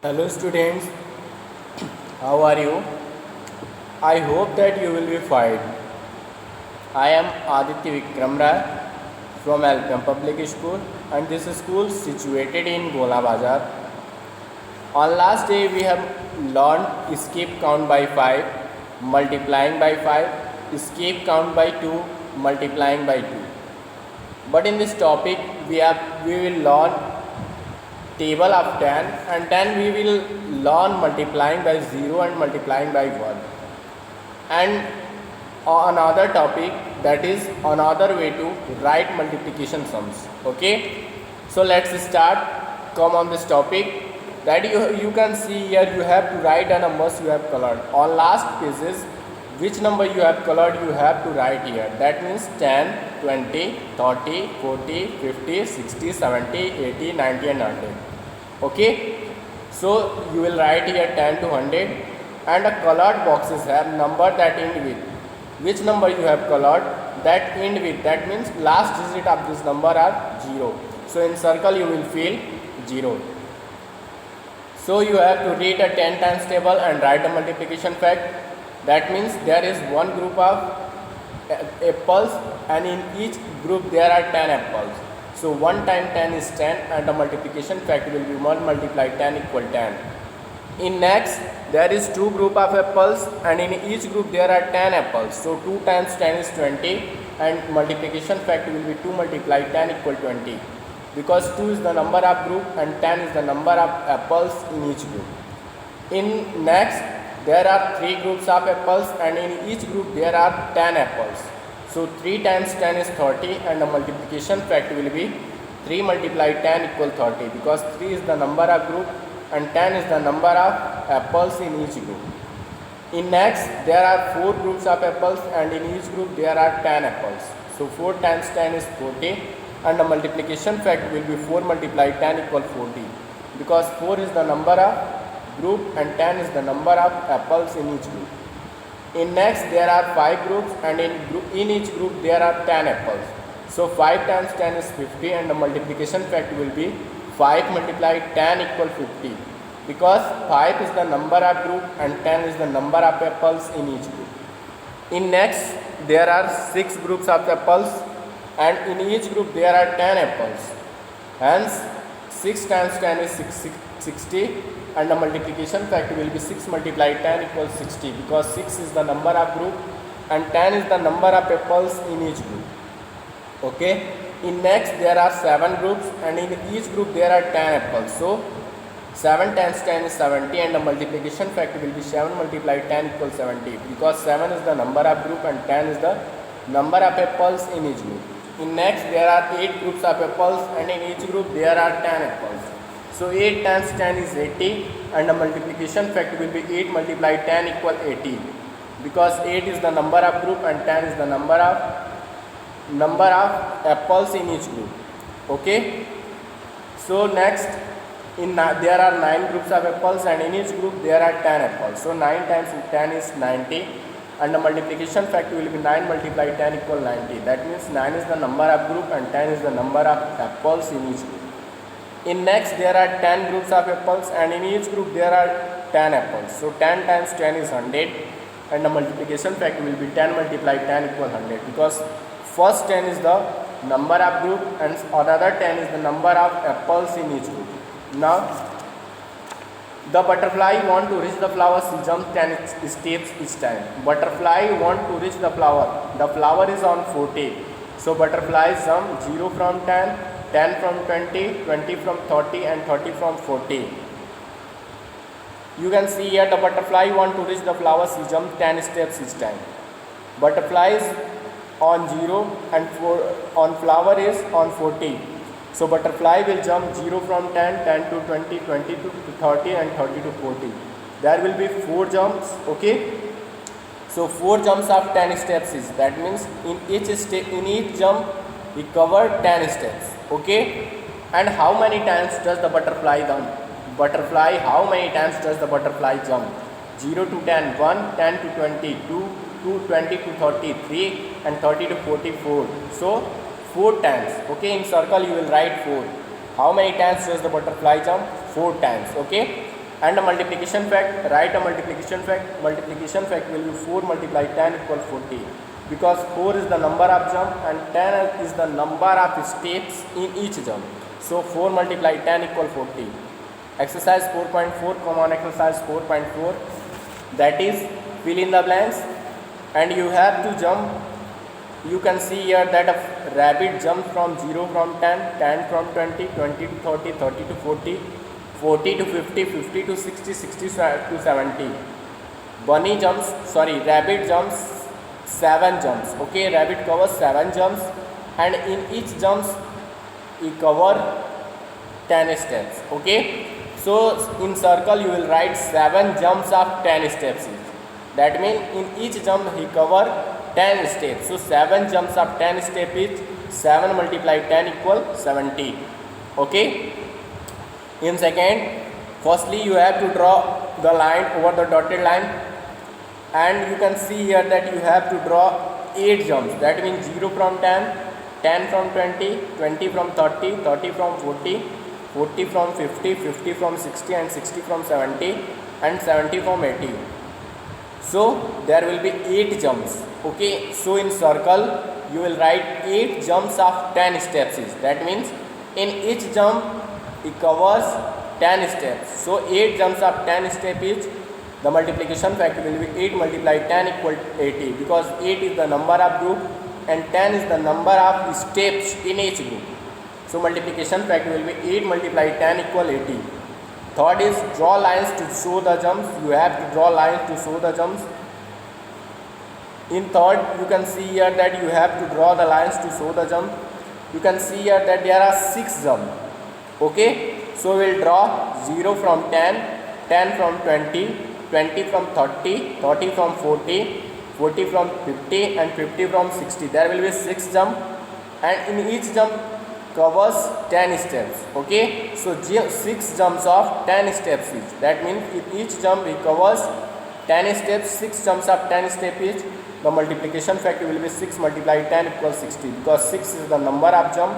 Hello students, how are you? I hope that you will be fine. I am Aditya Vikram Rai from Alpam Public School and this school is situated in Gola Bazar. On last day we have learned skip count by 5, multiplying by 5, skip count by 2, multiplying by 2. But in this topic we will learn table of 10 and then we will learn multiplying by 0 and multiplying by 1 and another topic, that is another way to write multiplication sums. Okay, so let's start. Come on this topic that you can see here. You have to write the numbers you have colored on last pages. Which number you have colored you have to write here. That means 10, 20, 30, 40, 50, 60, 70, 80, 90 and 100. Okay, so you will write here 10 to 100 and the colored boxes have number that end with. Which number you have colored that end with, that means last digit of this number are 0. So in circle you will fill 0. So you have to read a 10 times table and write a multiplication fact. That means there is one group of apples and in each group there are 10 apples. So 1 time 10 is 10 and the multiplication fact will be 1 multiplied 10 equal 10. In next there is two group of apples and in each group there are 10 apples. So 2 times 10 is 20 and multiplication fact will be 2 multiplied 10 equal 20. Because 2 is the number of group and 10 is the number of apples in each group. In next there are 3 groups of apples and in each group there are 10 apples. So 3 times 10 is 30 and the multiplication fact will be 3 multiplied 10 equal 30 because 3 is the number of group and 10 is the number of apples in each group. In next there are 4 groups of apples and in each group there are 10 apples. So 4 times 10 is 40 and the multiplication fact will be 4 multiplied 10 equal 40 because 4 is the number of group and 10 is the number of apples in each group. In next there are 5 groups and in each group there are 10 apples. So 5 times 10 is 50 and the multiplication fact will be 5 multiplied 10 equal 50 because 5 is the number of group and 10 is the number of apples in each group. In next there are 6 groups of apples and in each group there are 10 apples. Hence 6 times 10 is 60 and the multiplication factor will be 6 multiplied 10 equals 60 because 6 is the number of group and 10 is the number of apples in each group. Okay. In next there are 7 groups and in each group there are 10 apples. So 7 times 10 is 70 and the multiplication factor will be 7 multiplied 10 equals 70 because 7 is the number of group and 10 is the number of apples in each group. In next there are 8 groups of apples and in each group there are 10 apples. So 8 times 10 is 80 and the multiplication factor will be 8 multiplied 10 equal 80 because 8 is the number of group and 10 is the number of apples in each group. Okay. So next there are 9 groups of apples and in each group there are 10 apples. So 9 times 10 is 90 and the multiplication factor will be 9 multiplied 10 equal 90. That means 9 is the number of group and 10 is the number of apples in each group. In next there are 10 groups of apples and in each group there are 10 apples. So 10 times 10 is 100 and the multiplication factor will be 10 multiplied 10 equal 100 because first 10 is the number of group and another 10 is the number of apples in each group. Now the butterfly want to reach the flower, she jump 10 steps each time. Butterfly want to reach the flower is on 40. So butterfly jump 0 from 10, 10 from 20, 20 from 30 and 30 from 40. You can see here the butterfly want to reach the flower, she jump 10 steps each time. Butterfly is on 0 and on flower is on 40. So butterfly will jump 0 from 10, 10 to 20, 20 to 30 and 30 to 40. There will be 4 jumps. Okay. So 4 jumps of 10 steps is, that means in each jump we cover 10 steps. Okay. And how many times does the butterfly jump? How many times does the butterfly jump? 0 to 10, 1, 10 to 20, 2, 20 to 30, 3 and 30 to 44. So 4 times. Okay, in circle you will write 4. How many times does the butterfly jump? 4 times. Okay. And a multiplication fact, write a multiplication fact. Multiplication fact will be 4 multiply 10 equal 40, because 4 is the number of jump and 10 is the number of steps in each jump. So 4 multiply 10 equal 40. Exercise 4.4, come on exercise 4.4, that is fill in the blanks, and you have to jump. You can see here that a rabbit jumps from 0 from 10, 10 from 20, 20 to 30, 30 to 40, 40 to 50, 50 to 60, 60 to 70. Rabbit jumps 7 jumps. Okay, rabbit covers 7 jumps, and in each jumps he cover 10 steps. Okay, so in circle you will write 7 jumps of 10 steps. That means in each jump he cover 10 steps. So 7 jumps of 10 steps is 7 multiply 10 equal 70. Okay. In second, firstly you have to draw the line over the dotted line, and you can see here that you have to draw 8 jumps. That means 0 from 10, 10 from 20, 20 from 30, 30 from 40, 40 from 50, 50 from 60, and 60 from 70, and 70 from 80. So there will be 8 jumps. Okay, so in circle you will write 8 jumps of 10 steps. That means in each jump it covers 10 steps. So 8 jumps of 10 steps is the multiplication factor will be 8 multiply 10 equal 80, because 8 is the number of group and 10 is the number of steps in each group. So multiplication factor will be 8 multiply 10 equal 80. Third is draw lines to show the jumps. You have to draw lines to show the jumps. In third, you can see here that you have to draw the lines to show the jump. You can see here that there are 6 jumps. Okay, so we will draw 0 from 10, 10 from 20, 20 from 30, 30 from 40, 40 from 50, and 50 from 60. There will be 6 jumps, and in each jump covers 10 steps. Okay, so 6 jumps of 10 steps each. That means in each jump it covers 10 steps. 6 jumps of 10 steps each. The multiplication factor will be 6 multiply 10 equals 60, because 6 is the number of jump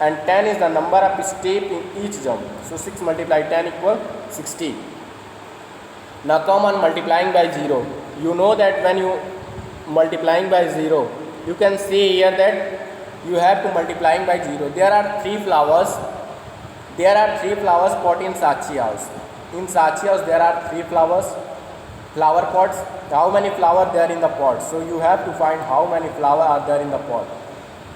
and 10 is the number of step in each jump. So 6 multiply 10 equals 60. Now come on multiplying by 0. You know that when you multiplying by 0, you can see here that you have to multiplying by 0. There are 3 flowers. There are 3 flowers pot in Sakshi house. In Sakshi house there are 3 flower pots. How many flowers there in the pot? So you have to find how many flowers are there in the pot.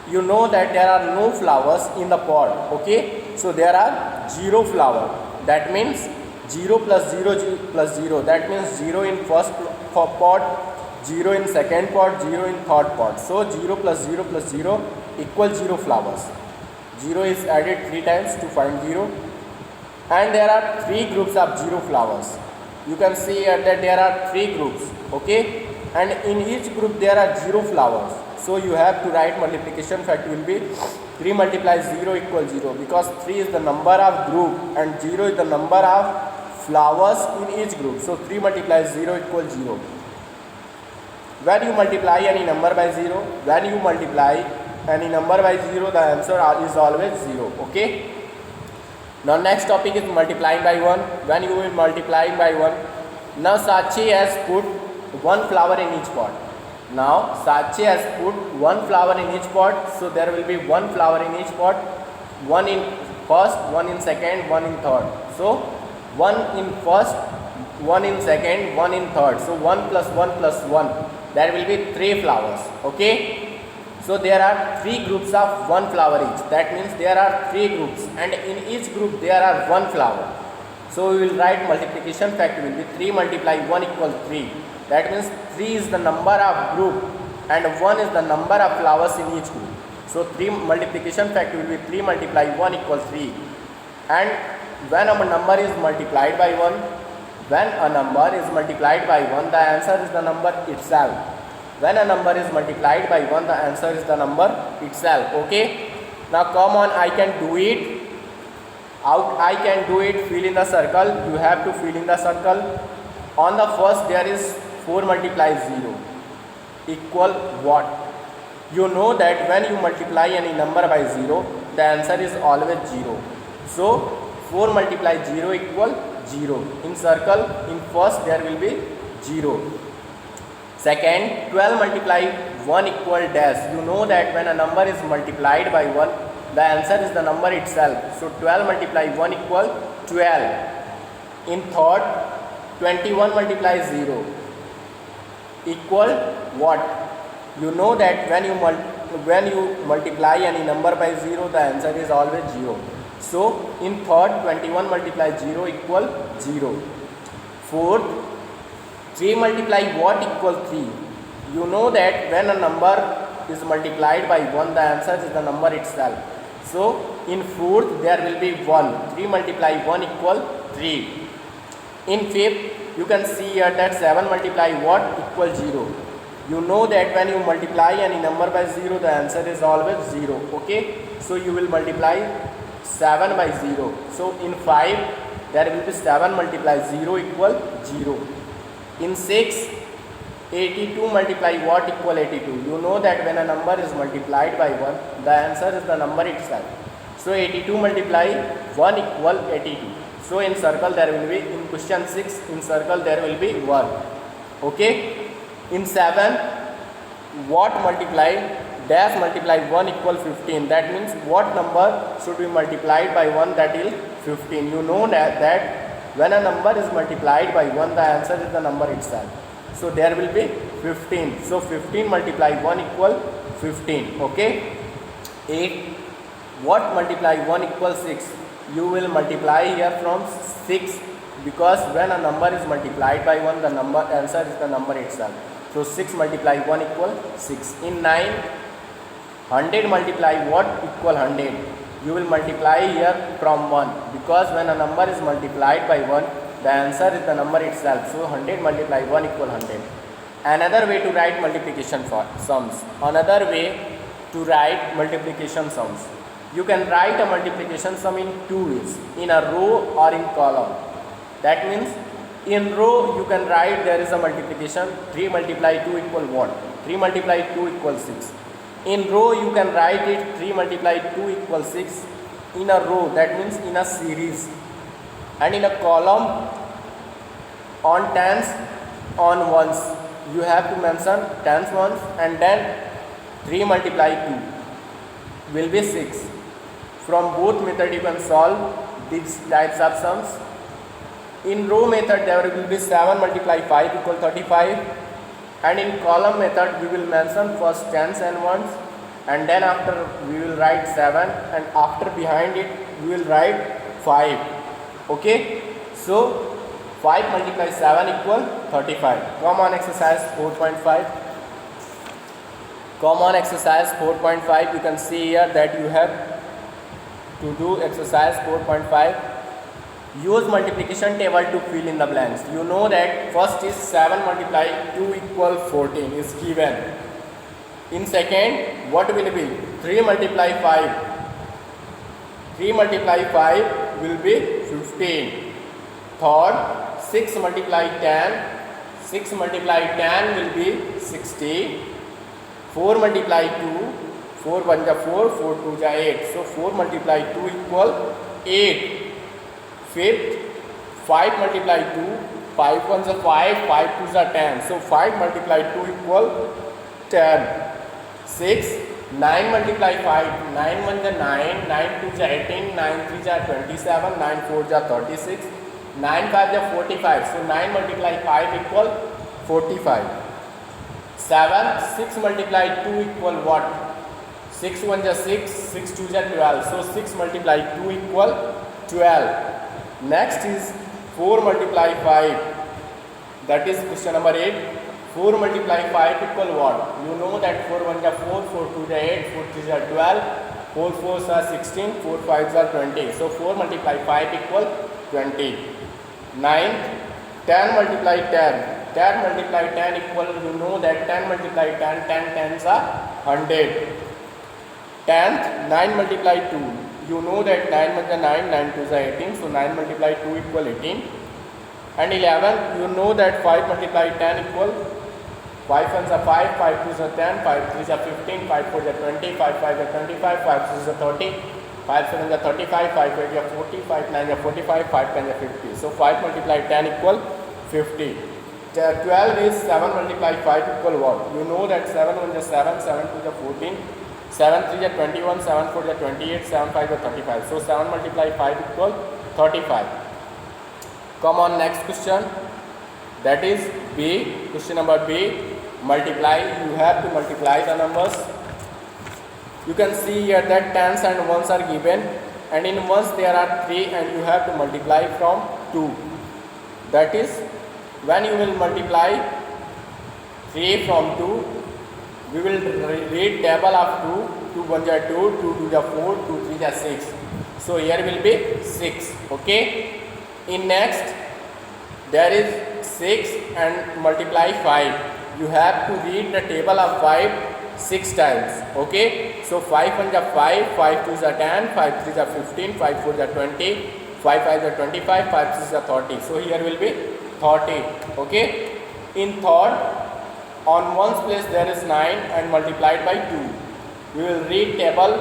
You know that there are no flowers in the pot. Okay, so there are 0 flower. That means 0 plus 0 plus 0. That means 0 in first pot, 0 in second pot, 0 in third pot. So 0 plus 0 plus 0 equals 0 flowers. 0 is added 3 times to find 0. And there are 3 groups of 0 flowers. You can see here that there are 3 groups. Okay, and in each group there are 0 flowers. So you have to write multiplication factor will be 3 multiply 0 equals 0, because 3 is the number of group and 0 is the number of flowers in each group. So 3 multiply 0 equals 0. When you multiply any number by 0, when you multiply any number by 0, the answer is always 0. Okay. Now next topic is multiplying by 1. When you will multiply by 1, now Sakshi has put 1 flower in each pot. Now Sakshi has put 1 flower in each pot, so there will be 1 flower in each pot. 1 in first, 1 in second, 1 in third. So 1 in first, 1 in second, 1 in third. So 1 plus 1 plus 1. There will be 3 flowers. Okay. So there are 3 groups of 1 flower each. That means there are 3 groups, and in each group there are 1 flower. So we will write multiplication factor will be 3 multiply 1 equals 3. That means 3 is the number of group and 1 is the number of flowers in each group. So 3 multiplication factor will be 3 multiply 1 equals 3. And when a number is multiplied by 1, when a number is multiplied by 1, the answer is the number itself. When a number is multiplied by 1, the answer is the number itself. Okay. Now come on, I can do it. I can do it. Fill in the circle. You have to fill in the circle. On the first there is 4 multiply 0 equal what? You know that when you multiply any number by 0, the answer is always 0. So 4 multiply 0 equal 0. In circle, in first there will be 0. Second, 12 multiply 1 equal dash. You know that when a number is multiplied by 1, the answer is the number itself. So 12 multiply 1 equal 12. In third, 21 multiply 0 equal what? You know that when you multiply any number by 0, the answer is always 0. So in third, 21 multiply 0 equal 0. Fourth, 3 multiply what equal 3? You know that when a number is multiplied by 1, the answer is the number itself. So in fourth, there will be 1. 3 multiply 1 equal 3. In fifth, you can see here that 7 multiply what equal 0. You know that when you multiply any number by 0, the answer is always 0. Okay, so you will multiply 7 by 0. So in 5, there will be 7 multiply 0 equal 0. In 6, 82 multiply what equal 82. You know that when a number is multiplied by 1, the answer is the number itself. So 82 multiply 1 equal 82. So in circle there will be, in question 6, in circle there will be 1. Okay. In 7, what multiply dash multiply 1 equal 15. That means what number should be multiplied by 1, that is 15. You know that when a number is multiplied by 1, the answer is the number itself. So there will be 15. So 15 multiply 1 equal 15. Okay. 8. What multiply 1 equal 6? You will multiply here from 6, because when a number is multiplied by 1, the number answer is the number itself. So 6 multiply 1 equal 6. In 9, 100 multiply what equal 100? You will multiply here from 1, because when a number is multiplied by 1, the answer is the number itself. So 100 multiply 1 equal 100. Another way to write multiplication sums. Another way to write multiplication sums. You can write a multiplication sum in two ways, in a row or in column. That means in row you can write there is a multiplication, 3 multiply 2 equal what? 3 multiply 2 equals 6. In row you can write it 3 multiply 2 equals 6 in a row, that means in a series. And in a column, on tens, on ones, you have to mention tens ones, and then 3 multiply 2 will be 6. From both method you can solve these types of sums. In row method there will be 7 multiply 5 equal 35, and in column method we will mention first tens and ones, and then after we will write 7, and after behind it we will write 5. Okay, so 5 multiply 7 equal 35. Come on exercise 4.5. Come on exercise 4.5. You can see here that you have to do exercise 4.5. Use multiplication table to fill in the blanks. You know that first is 7 multiply 2 equal 14 is given. In second, what will be? 3 multiply 5. 3 multiply 5 will be 15. Third, 6 multiply 10. 6 multiply 10 will be 60. 4 multiply 2. 4 1 ja 4, 4 2 ja 8. So 4 multiply 2 equal 8. Fifth, 5 multiply 2, 5 1 is 5, 5 2 is 10. So 5 multiply 2 equal 10. 6, 9 multiply 5, 9 1 is 9, 9 2 is 18, 9 3 is 27, 9 4 is 36, 9 5 is 45. So 9 multiply 5 equal 45. 7, 6 multiply 2 equal what? 6 1 is 6, 6 2 is 12. So 6 multiply 2 equal 12. Next is 4 multiply 5, that is question number 8. 4 multiply 5 equal what? You know that 4 1 is 4, 4 2 is 8, 4 3 is 12, 4 4 is 16, 4 5 is 20. So 4 multiply 5 equal 20. 9th, 10 multiply 10. 10 multiply 10 equal, you know that 10 multiply 10, 10 tens are 100. 10th, 9 multiply 2. You know that 9 1 is 9, 9 2 is 18, so 9 multiply 2 equal 18. And 11, you know that 5 multiply 10 equal 5 1 is 5, 5 2 is 10, 5 3 is 15, 5 4 is 20, 5 5 is 25, 5 6 is 30. 5 7 is 35, 5 8 is 40, 5 9 is 45, 5 10 is 50. So 5 multiplied 10 equal 50. 12 is 7 multiplied 5 equal what? You know that 7 1 is 7, 7 2 is 14, 7 3 is 21, 7 4 is 28, 7 5 is 35. So 7 multiplied 5 equal 35. Come on, next question. That is B. Question number B. Multiply. You have to multiply the numbers. You can see here that tens and ones are given, and in ones there are 3, and you have to multiply from 2. That is, when you will multiply 3 from 2, we will read table of 2. 2 1 is 2, 2 2 is 4, 2 3 is 6. So here will be 6. Okay. In next, there is 6 and multiply 5. You have to read the table of 5 6 times. Okay. So 5 1 is 5, 5 2 is 10, 5 3 is 15, 5 4 is 20, 5 5 is 25, 5 6 is 30. So here will be 30. Okay. In third, on ones place there is 9 and multiplied by 2. We will read table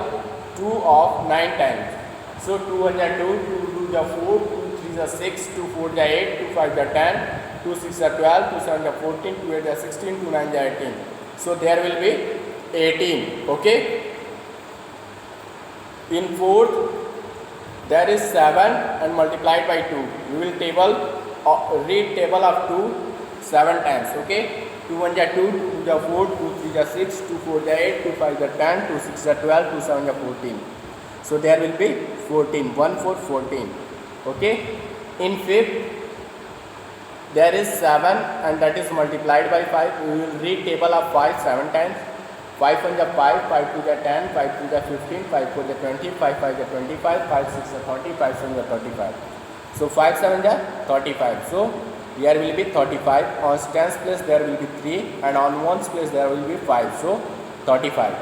2 of 9 times. So 2 1 is 2, 2 2 is 4, 2 3 is 6, 2 4 is 8, 2 5 is 10, 2 6 is 12, 2 7 is 14, 2 8 is 16, 2 9 is 18. So there will be 18. Okay. In fourth, there is 7 and multiplied by 2. We will read table of 2 7 times. Okay. 2 1 is 2, 2 2 is 4, 2 3 is 6, 2 4 is 8, 2 5 is 10, 2 6 is 12, 2 7 is 14. So there will be 14. 1 4 14. Okay. In fifth, there is 7 and that is multiplied by 5. We will read table of 5 7 times. 5 1 is 5, 5 2 is 10, 5 3 is 15, 5 4 is 20, 5 5 is 25, 5 6 is 30, 5 7 is 35. So 5 7 is 35. So here will be 35. On tens place there will be 3 and on ones place there will be 5. So 35.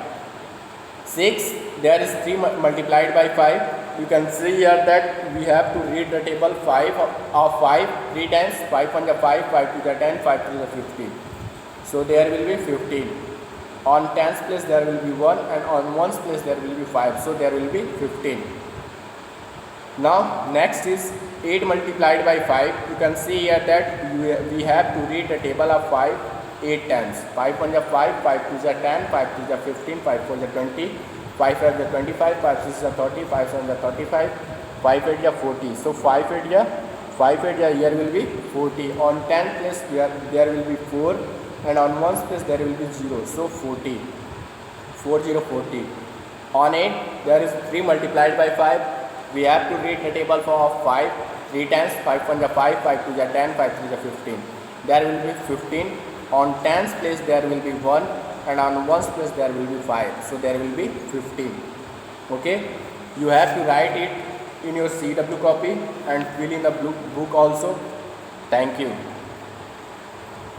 6, there is 3 multiplied by 5. You can see here that we have to read the table 5 of 5 3 times. 5 1 is 5, 5 2 is 10, 5 3 is 15. So there will be 15. On tens place there will be 1 and on ones place there will be 5. So there will be 15. Now next is 8 multiplied by 5. You can see here that we have to read the table of 5 8 times. 5 1 is 5, 5 2 is 10, 5 3 is 15, 5 4 is 20, 5 5 is 25, 5 6 is 30, 5 7 is 35, 5 8 is 40. So 5 8 here will be 40. On 10 place there will be 4 and on ones place there will be 0. So 40. 40 40. On 8 there is 3 multiplied by 5. We have to read the table of 5 3 times. 5 1 is 5, 5 2 is 10, 5 3 is 15. There will be 15. On tens place there will be 1 and on ones place there will be 5. So there will be 15. Okay. You have to write it in your CW copy and fill in the book also. Thank you.